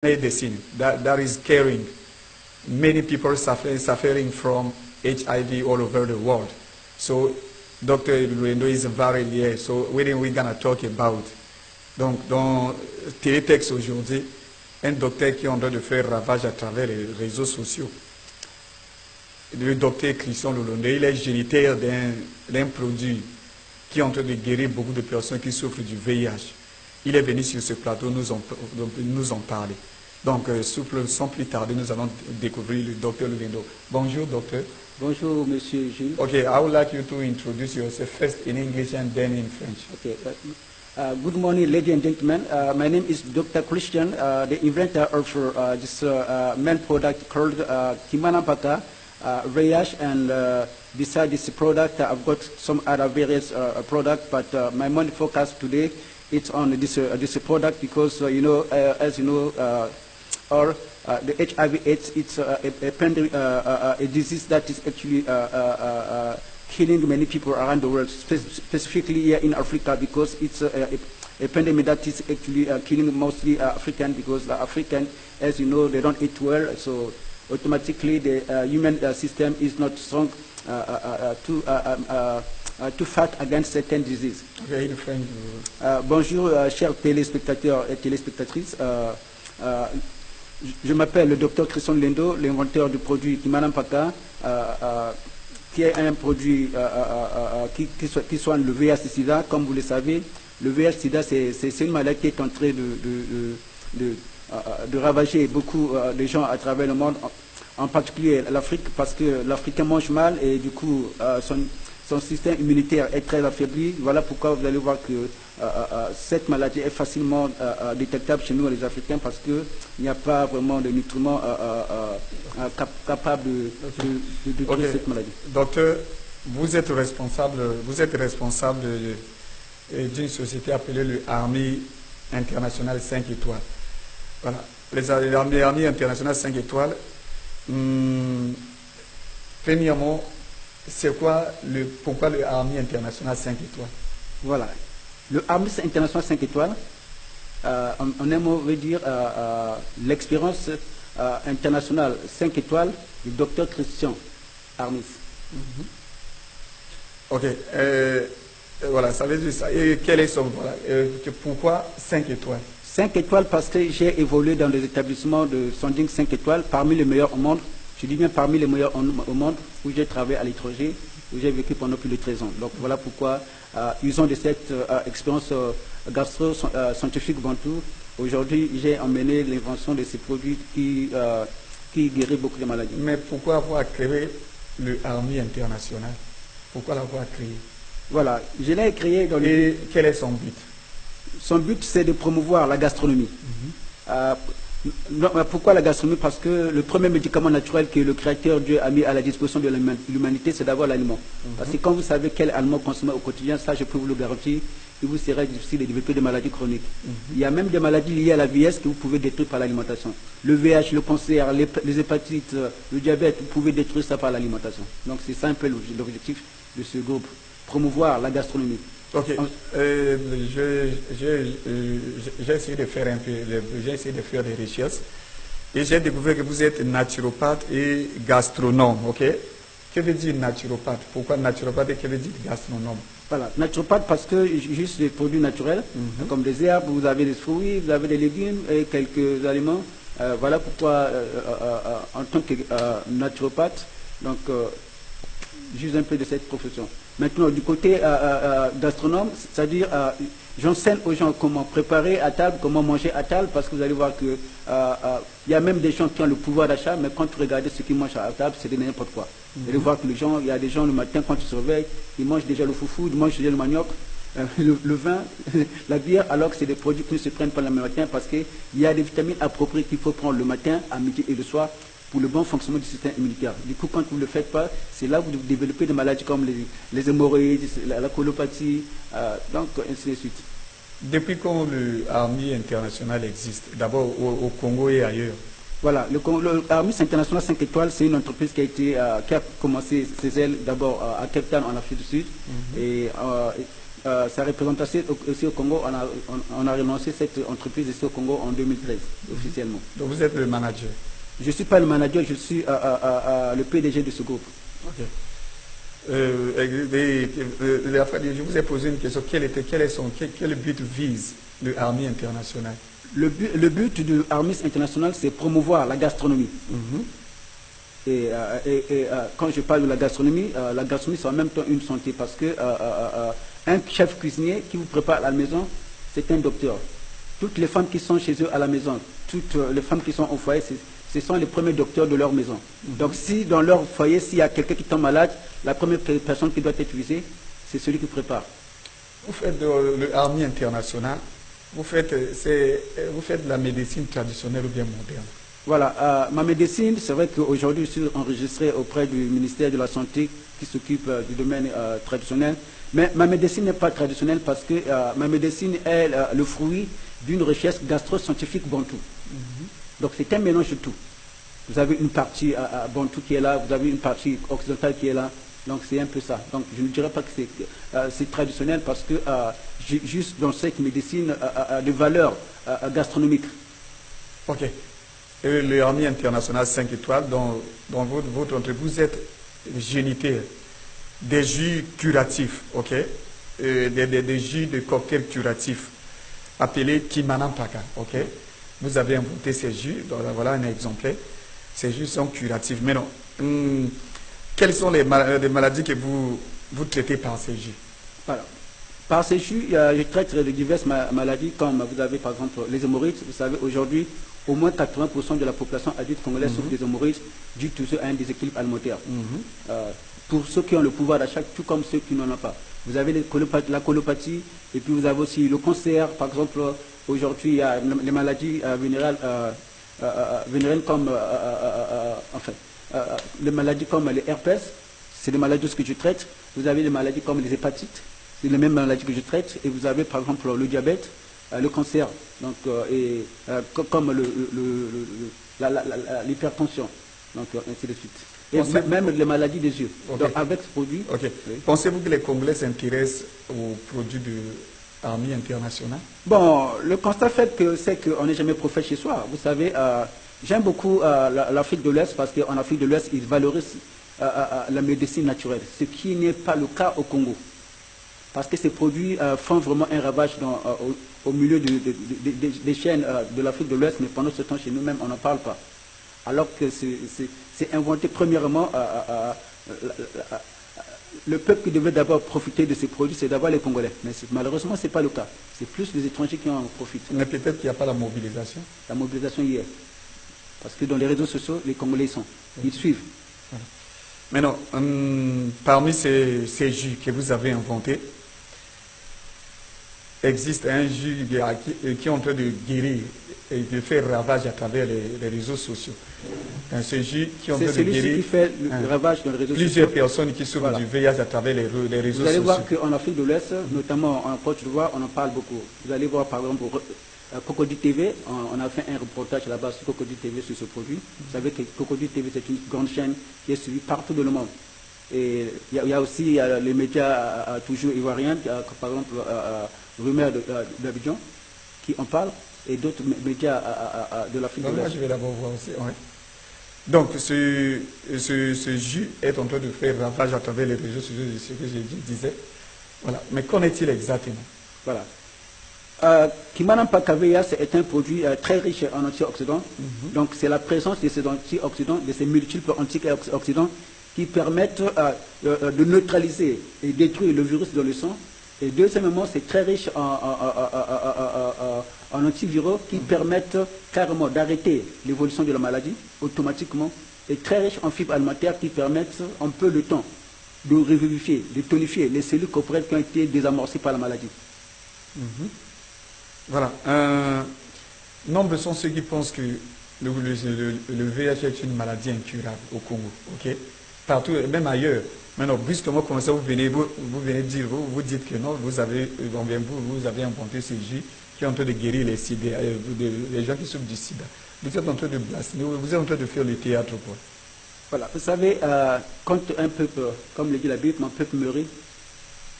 medicine that is caring. Many people suffering from HIV all over the world. So Dr. Lwendo is very here. So we're going to talk about. Donc dans Télétexte aujourd'hui, un docteur qui est en train de faire ravage à travers les réseaux sociaux. Le docteur Christian Lwendo, il est géniteur d'un produit qui est en train de guérir beaucoup de personnes qui souffrent du VIH. Il est venu sur ce plateau nous en parler. Donc, sans plus tarder, nous allons découvrir le docteur Lwendo. Bonjour, docteur. Bonjour, Monsieur Jules. Okay, I would like you to introduce yourself first in English and then in French. Okay. Good morning, ladies and gentlemen. My name is Dr. Christian, the inventor of this main product called Kimanampaka, VIH, and besides this product, I've got some other various products, but my main focus today is on this product because, as you know, the HIV/AIDS, it's a disease that is actually killing many people around the world, specifically here in Africa, because it's a pandemic that is actually killing mostly African, because the African, as you know, they don't eat well, so automatically the human system is not strong too fat against certain diseases. Okay, bonjour, chers téléspectateurs et téléspectatrices. Je m'appelle le docteur Christian Lwendo, l'inventeur du produit Kimanampaka, qui est un produit qui soigne le VIH-Sida. Comme vous le savez, le VIH-Sida, c'est une maladie qui est en train de ravager beaucoup de gens à travers le monde, en particulier l'Afrique, parce que l'Africain mange mal et du coup son système immunitaire est très affaibli. Voilà pourquoi vous allez voir que cette maladie est facilement détectable chez nous les Africains, parce qu'il n'y a pas vraiment de nutriments capables de tuer cette maladie. Docteur, vous êtes responsable d'une société appelée le Army International 5 étoiles. Voilà, l'Army International 5 étoiles, premièrement, c'est quoi pourquoi le Army International 5 étoiles? Voilà. Le Army International 5 étoiles, on aimerait dire l'expérience internationale 5 étoiles du docteur Christian Armis. Ok. Voilà, ça veut dire ça. Et quel est son... Voilà, pourquoi 5 étoiles? 5 étoiles parce que j'ai évolué dans des établissements de sounding 5 étoiles, parmi les meilleurs au monde. Je dis bien parmi les meilleurs au monde, où j'ai travaillé à l'étranger, où j'ai vécu pendant plus de 13 ans. Donc voilà pourquoi, usant de cette expérience gastro-scientifique Bantou, aujourd'hui j'ai emmené l'invention de ces produits qui guérit beaucoup de maladies. Mais pourquoi avoir créé le Army International? Pourquoi l'avoir créé? Voilà, je l'ai créé dans Et quel est son but? Son but, c'est de promouvoir la gastronomie. Pourquoi la gastronomie? Parce que le premier médicament naturel que le Créateur Dieu a mis à la disposition de l'humanité, c'est d'avoir l'aliment. Parce que quand vous savez quel aliment consommer au quotidien, ça je peux vous le garantir, il vous serait difficile de développer des maladies chroniques. Il y a même des maladies liées à la vieillesse que vous pouvez détruire par l'alimentation. Le VIH, le cancer, les hépatites, le diabète, vous pouvez détruire ça par l'alimentation. Donc c'est ça un peu l'objectif de ce groupe, promouvoir la gastronomie. Ok, j'ai essayé de faire des recherches et j'ai découvert que vous êtes naturopathe et gastronome, ok? Que veut dire naturopathe? Pourquoi naturopathe et que veut dire gastronome? Voilà, naturopathe parce que juste des produits naturels, comme des herbes, vous avez des fruits, vous avez des légumes et quelques aliments. Voilà pourquoi, en tant que naturopathe, donc juste un peu de cette profession. Maintenant, du côté gastronome, c'est-à-dire j'enseigne aux gens comment préparer à table, comment manger à table, parce que vous allez voir que il y a même des gens qui ont le pouvoir d'achat, mais quand vous regardez ce qu'ils mangent à table, c'est de n'importe quoi. Vous allez voir que les gens, il y a des gens le matin quand ils se réveillent, ils mangent déjà le foufou, ils mangent déjà le manioc, le vin, la bière, alors que c'est des produits qui ne se prennent pas le matin, parce qu'il y a des vitamines appropriées qu'il faut prendre le matin, à midi et le soir, pour le bon fonctionnement du système immunitaire. Du coup, quand vous ne le faites pas, c'est là que vous développez des maladies comme les hémorroïdes, la colopathie, donc ainsi de suite. Depuis quand le Army International existe? D'abord au Congo et ailleurs? Voilà, le Army International 5 étoiles, c'est une entreprise qui a commencé ses ailes d'abord à Cape Town, en Afrique du Sud, et sa représentation aussi au Congo, on a relancé cette entreprise ici au Congo en 2013, officiellement. Donc vous êtes le manager? Je ne suis pas le manager, je suis le PDG de ce groupe. Ok. Je vous ai posé une question. Quel but vise le Army International? Le but du Army International, c'est promouvoir la gastronomie. Et quand je parle de la gastronomie c'est en même temps une santé, parce que un chef cuisinier qui vous prépare à la maison, c'est un docteur. Toutes les femmes qui sont chez eux à la maison, toutes les femmes qui sont au foyer, ce sont les premiers docteurs de leur maison. Donc si dans leur foyer, s'il y a quelqu'un qui tombe malade, la première personne qui doit être visée, c'est celui qui prépare. Vous faites le Army International, vous faites de la médecine traditionnelle ou bien moderne? Voilà, ma médecine, c'est vrai qu'aujourd'hui je suis enregistré auprès du ministère de la Santé qui s'occupe du domaine traditionnel, mais ma médecine n'est pas traditionnelle parce que ma médecine est le fruit d'une recherche gastro-scientifique bantou. Donc c'est un mélange de tout. Vous avez une partie bantou qui est là, vous avez une partie occidentale qui est là, donc c'est un peu ça. Donc je ne dirais pas que c'est traditionnel parce que juste dans cette médecine de valeur gastronomique. Ok. Et le Army International 5 étoiles, dans votre entreprise, vous êtes géniteur des jus curatifs, ok, des jus de cocktails curatifs appelés Kimanampaka, ok. Vous avez inventé ces jus, voilà un exemplaire. Ces jus sont curatifs. Mais non, quelles sont les maladies que vous traitez par ces jus? Voilà. Par ces jus, je traite de diverses maladies, comme vous avez par exemple les hémorroïdes. Vous savez, aujourd'hui, au moins 80% de la population adulte congolaise souffre des hémorroïdes dû toujours à un déséquilibre alimentaire. Pour ceux qui ont le pouvoir d'achat, tout comme ceux qui n'en ont pas. Vous avez la colopathie, et puis vous avez aussi le cancer. Par exemple, aujourd'hui, il y a les maladies vénérales comme, les maladies comme les herpès, c'est des maladies que je traite. Vous avez des maladies comme les hépatites, c'est les mêmes maladies que je traite. Et vous avez par exemple le diabète, le cancer, donc, comme l'hypertension, donc ainsi de suite. Et même les maladies des yeux. Okay. Donc avec ce produit... Okay. Oui. Pensez-vous que les Congolais s'intéressent aux produits de l'Army International? Bon, le constat fait c'est qu'on n'est jamais prophète chez soi. Vous savez, j'aime beaucoup l'Afrique de l'Ouest parce qu'en Afrique de l'Ouest, ils valorisent la médecine naturelle, ce qui n'est pas le cas au Congo. Parce que ces produits font vraiment un ravage au milieu des chaînes de l'Afrique de l'Ouest, mais pendant ce temps, chez nous-mêmes, on n'en parle pas. Alors que c'est inventé premièrement, le peuple qui devait d'abord profiter de ces produits, c'est d'abord les Congolais. Mais malheureusement, ce n'est pas le cas. C'est plus les étrangers qui en profitent. Mais peut-être qu'il n'y a pas la mobilisation. La mobilisation y est. Parce que dans les réseaux sociaux, les Congolais sont. Ils suivent. Voilà. Maintenant, parmi ces jus que vous avez inventés, existe un jus qui est en train de guérir et de faire ravage à travers les réseaux sociaux. Ce jus qui est en train de guérir qui fait le ravage dans les réseaux plusieurs sociaux. Personnes qui souffrent du VIH à travers les réseaux sociaux. Vous allez voir qu'en Afrique de l'Ouest, notamment en Côte d'Ivoire, on en parle beaucoup. Vous allez voir par exemple Cocody TV, on a fait un reportage là-bas sur Cocody TV sur ce produit. Vous savez que Cocody TV c'est une grande chaîne qui est suivie partout dans le monde. Et il y a aussi les médias toujours ivoiriens, par exemple Rumeur d'Abidjan, qui en parlent, et d'autres médias de l'Afrique de l'Ouest. Je vais d'abord voir aussi. Ouais. Donc ce jus est en train de faire ravage à travers les réseaux sociaux, ce que je disais. Voilà. Mais qu'en est-il exactement? Voilà. Kimanampaka VIH est un produit très riche en antioxydants. Donc c'est la présence de ces antioxydants, de ces multiples antioxydants qui permettent de neutraliser et détruire le virus dans le sang. Et deuxièmement, c'est très riche en antiviraux qui permettent carrément d'arrêter l'évolution de la maladie automatiquement, et très riche en fibres alimentaires qui permettent en peu de temps de revivifier, de tonifier les cellules corporelles qui ont été désamorcées par la maladie. Voilà. Nombre sont ceux qui pensent que le VIH est une maladie incurable au Congo. Okay? Partout, même ailleurs. Maintenant, brusquement, comme ça, vous venez dire, vous dites que non, vous avez inventé ces jus qui est en train de guérir les gens qui souffrent du sida. Vous êtes en train de blasphémer, vous êtes en train de faire le théâtre, quoi. Voilà, vous savez, quand un peuple, comme le dit la Bible, mon peuple meurt,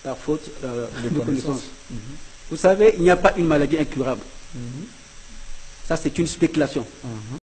par faute De de connaissance. connaissance. Vous savez, il n'y a pas une maladie incurable. Ça, c'est une spéculation.